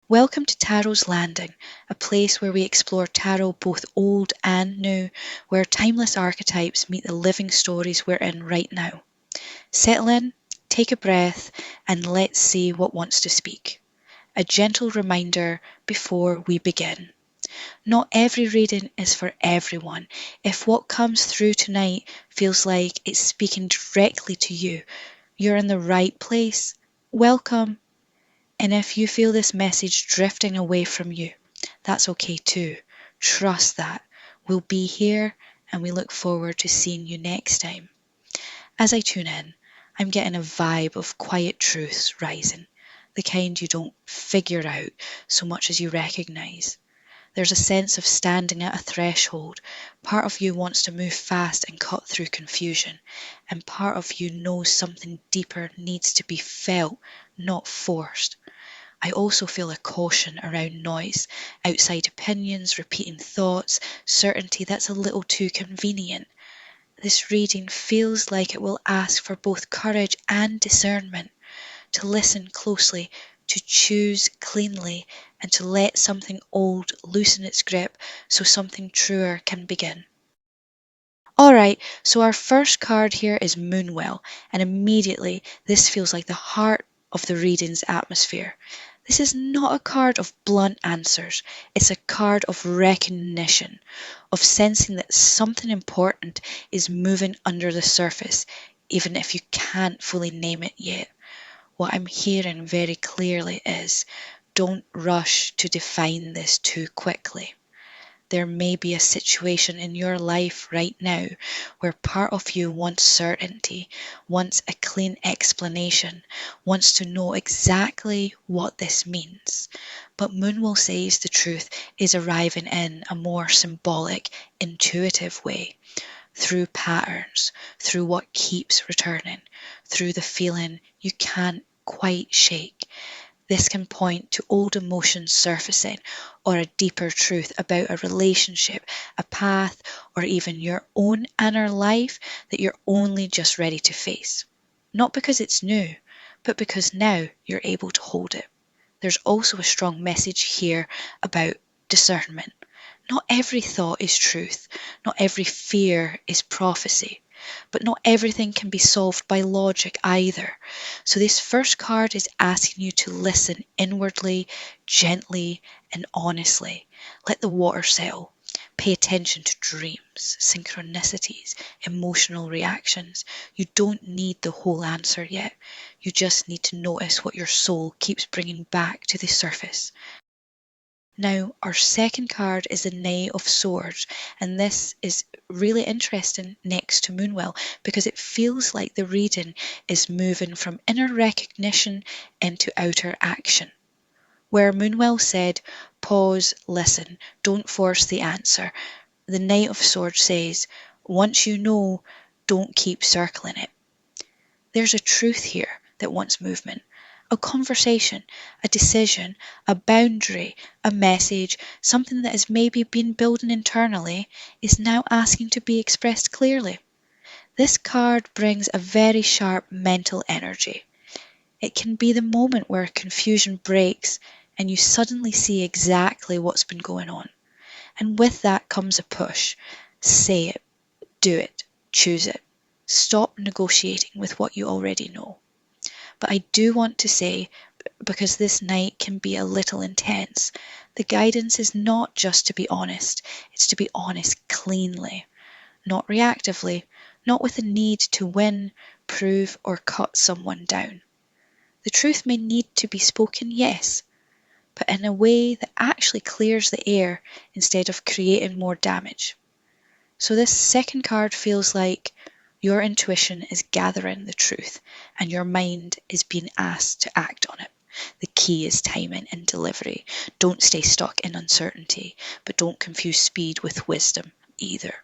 Welcome to Tarot's Landing, a place where we explore tarot both old and new, where timeless archetypes meet the living stories we're in right now. Settle in, take a breath, and let's see what wants to speak. A gentle reminder before we begin. Not every reading is for everyone. If what comes through tonight feels like it's speaking directly to you, you're in the right place. Welcome. And if you feel this message drifting away from you, that's okay too. Trust that. We'll be here and we look forward to seeing you next time. As I tune in, I'm getting a vibe of quiet truths rising, the kind you don't figure out so much as you recognize. There's a sense of standing at a threshold. Part of you wants to move fast and cut through confusion, and part of you knows something deeper needs to be felt, not forced. I also feel a caution around noise, outside opinions, repeating thoughts, certainty that's a little too convenient. This reading feels like it will ask for both courage and discernment, to listen closely, to choose cleanly, and to let something old loosen its grip so something truer can begin. Alright, so our first card here is Moonwell, and immediately this feels like the heart of the reading's atmosphere. This is not a card of blunt answers, it's a card of recognition, of sensing that something important is moving under the surface, even if you can't fully name it yet. What I'm hearing very clearly is, don't rush to define this too quickly. There may be a situation in your life right now where part of you wants certainty, wants a clean explanation, wants to know exactly what this means. But Moonwell says the truth is arriving in a more symbolic, intuitive way, through patterns, through what keeps returning, through the feeling you can't quite shake. This can point to old emotions surfacing, or a deeper truth about a relationship, a path, or even your own inner life that you're only just ready to face. Not because it's new, but because now you're able to hold it. There's also a strong message here about discernment. Not every thought is truth, not every fear is prophecy, but not everything can be solved by logic either. So this first card is asking you to listen inwardly, gently, and honestly. Let the water settle. Pay attention to dreams, synchronicities, emotional reactions. You don't need the whole answer yet. You just need to notice what your soul keeps bringing back to the surface. Now, our second card is the Knight of Swords, and this is really interesting next to Moonwell because it feels like the reading is moving from inner recognition into outer action. Where Moonwell said, pause, listen, don't force the answer, the Knight of Swords says, once you know, don't keep circling it. There's a truth here that wants movement. A conversation, a decision, a boundary, a message, something that has maybe been building internally, is now asking to be expressed clearly. This card brings a very sharp mental energy. It can be the moment where confusion breaks and you suddenly see exactly what's been going on. And with that comes a push. Say it, do it, choose it. Stop negotiating with what you already know. But I do want to say, because this night can be a little intense, the guidance is not just to be honest, it's to be honest cleanly, not reactively, not with a need to win, prove, or cut someone down. The truth may need to be spoken, yes, but in a way that actually clears the air instead of creating more damage. So this second card feels like your intuition is gathering the truth and your mind is being asked to act on it. The key is timing and delivery. Don't stay stuck in uncertainty, but don't confuse speed with wisdom either.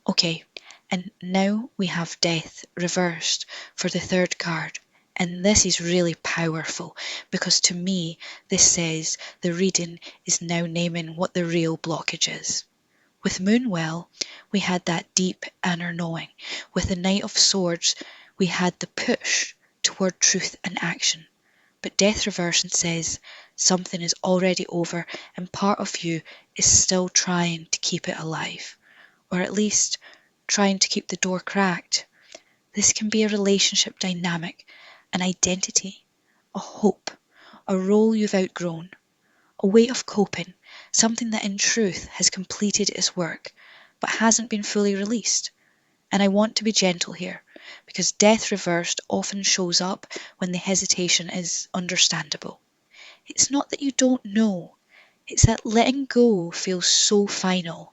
Okay, and now we have death reversed for the third card. And this is really powerful because to me, this says the reading is now naming what the real blockage is. With Moonwell, we had that deep inner knowing. With the Knight of Swords, we had the push toward truth and action. But death reversion says something is already over and part of you is still trying to keep it alive, or at least trying to keep the door cracked. This can be a relationship dynamic, an identity, a hope, a role you've outgrown, a way of coping, something that in truth has completed its work but hasn't been fully released. And I want to be gentle here, because death reversed often shows up when the hesitation is understandable. It's not that you don't know, it's that letting go feels so final.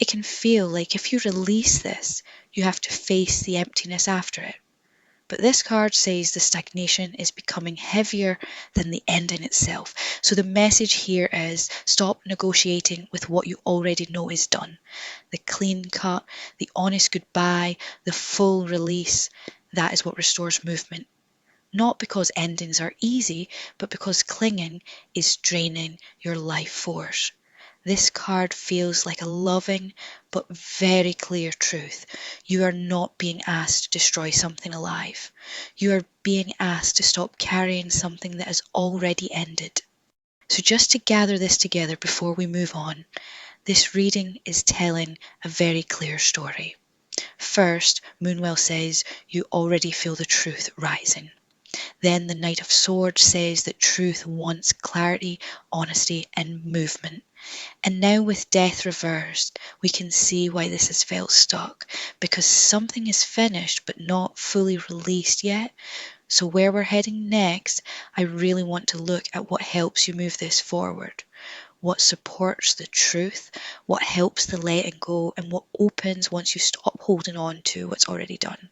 It can feel like if you release this, you have to face the emptiness after it. But this card says the stagnation is becoming heavier than the ending itself. So the message here is stop negotiating with what you already know is done. The clean cut, the honest goodbye, the full release, that is what restores movement. Not because endings are easy, but because clinging is draining your life force. This card feels like a loving but very clear truth. You are not being asked to destroy something alive. You are being asked to stop carrying something that has already ended. So just to gather this together before we move on, this reading is telling a very clear story. First, Moonwell says you already feel the truth rising. Then the Knight of Swords says that truth wants clarity, honesty, and movement. And now with death reversed, we can see why this has felt stuck, because something is finished but not fully released yet. So where we're heading next, I really want to look at what helps you move this forward. What supports the truth, what helps the letting go, and what opens once you stop holding on to what's already done.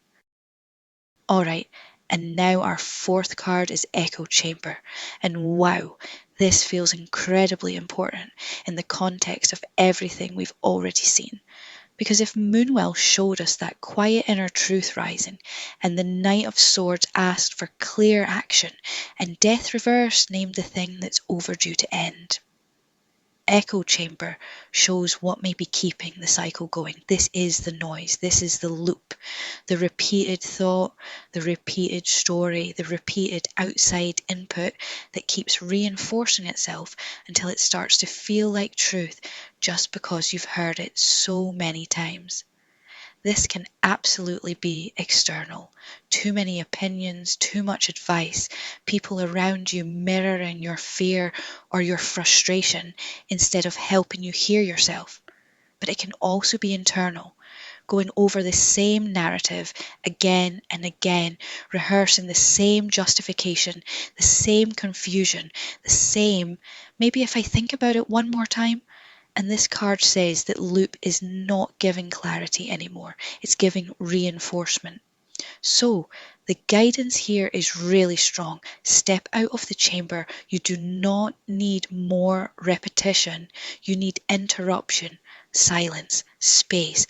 Alright, and now our fourth card is Echo Chamber. And wow, this feels incredibly important in the context of everything we've already seen. Because if Moonwell showed us that quiet inner truth rising, and the Knight of Swords asked for clear action, and Death Reverse named the thing that's overdue to end, Echo chamber shows what may be keeping the cycle going. This is the noise, this is the loop, the repeated thought, the repeated story, the repeated outside input that keeps reinforcing itself until it starts to feel like truth just because you've heard it so many times. This can absolutely be external. Too many opinions, too much advice, people around you mirroring your fear or your frustration instead of helping you hear yourself. But it can also be internal, going over the same narrative again and again, rehearsing the same justification, the same confusion, the same, maybe if I think about it one more time. And this card says that loop is not giving clarity anymore, it's giving reinforcement. So the guidance here is really strong. Step out of the chamber. You do not need more repetition. You need interruption, silence, space,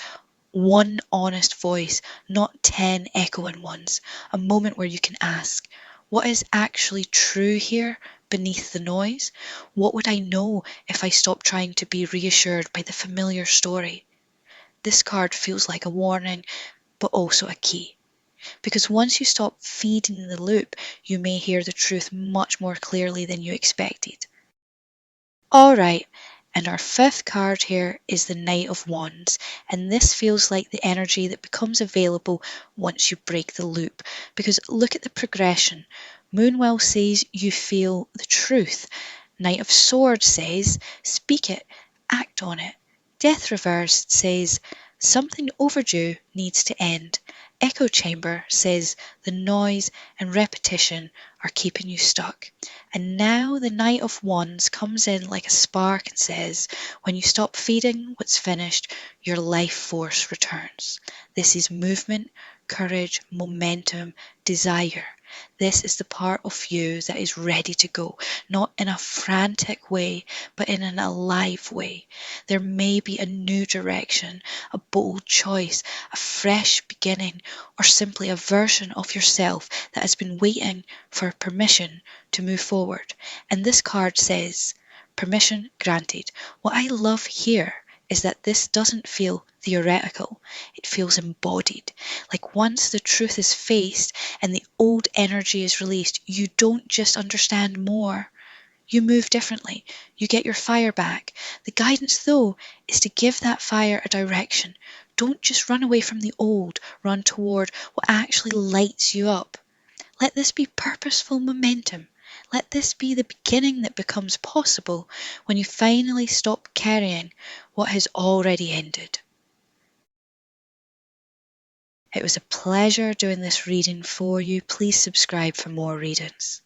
one honest voice, not 10 echoing ones. A moment where you can ask, what is actually true here beneath the noise? What would I know if I stopped trying to be reassured by the familiar story? This card feels like a warning, but also a key. Because once you stop feeding the loop, you may hear the truth much more clearly than you expected. Alright, and our fifth card here is the Knight of Wands, and this feels like the energy that becomes available once you break the loop. Because look at the progression. Moonwell says you feel the truth. Knight of Swords says speak it, act on it. Death Reversed says something overdue needs to end. Echo Chamber says the noise and repetition are keeping you stuck. And now the Knight of Wands comes in like a spark and says, when you stop feeding what's finished, your life force returns. This is movement, courage, momentum, desire. This is the part of you that is ready to go, not in a frantic way, but in an alive way. There may be a new direction, a bold choice, a fresh beginning, or simply a version of yourself that has been waiting for permission to move forward. And this card says, permission granted. What I love here is that this doesn't feel theoretical, it feels embodied. Like once the truth is faced and the old energy is released, you don't just understand more. You move differently. You get your fire back. The guidance, though, is to give that fire a direction. Don't just run away from the old, run toward what actually lights you up. Let this be purposeful momentum. Let this be the beginning that becomes possible when you finally stop carrying what has already ended. It was a pleasure doing this reading for you. Please subscribe for more readings.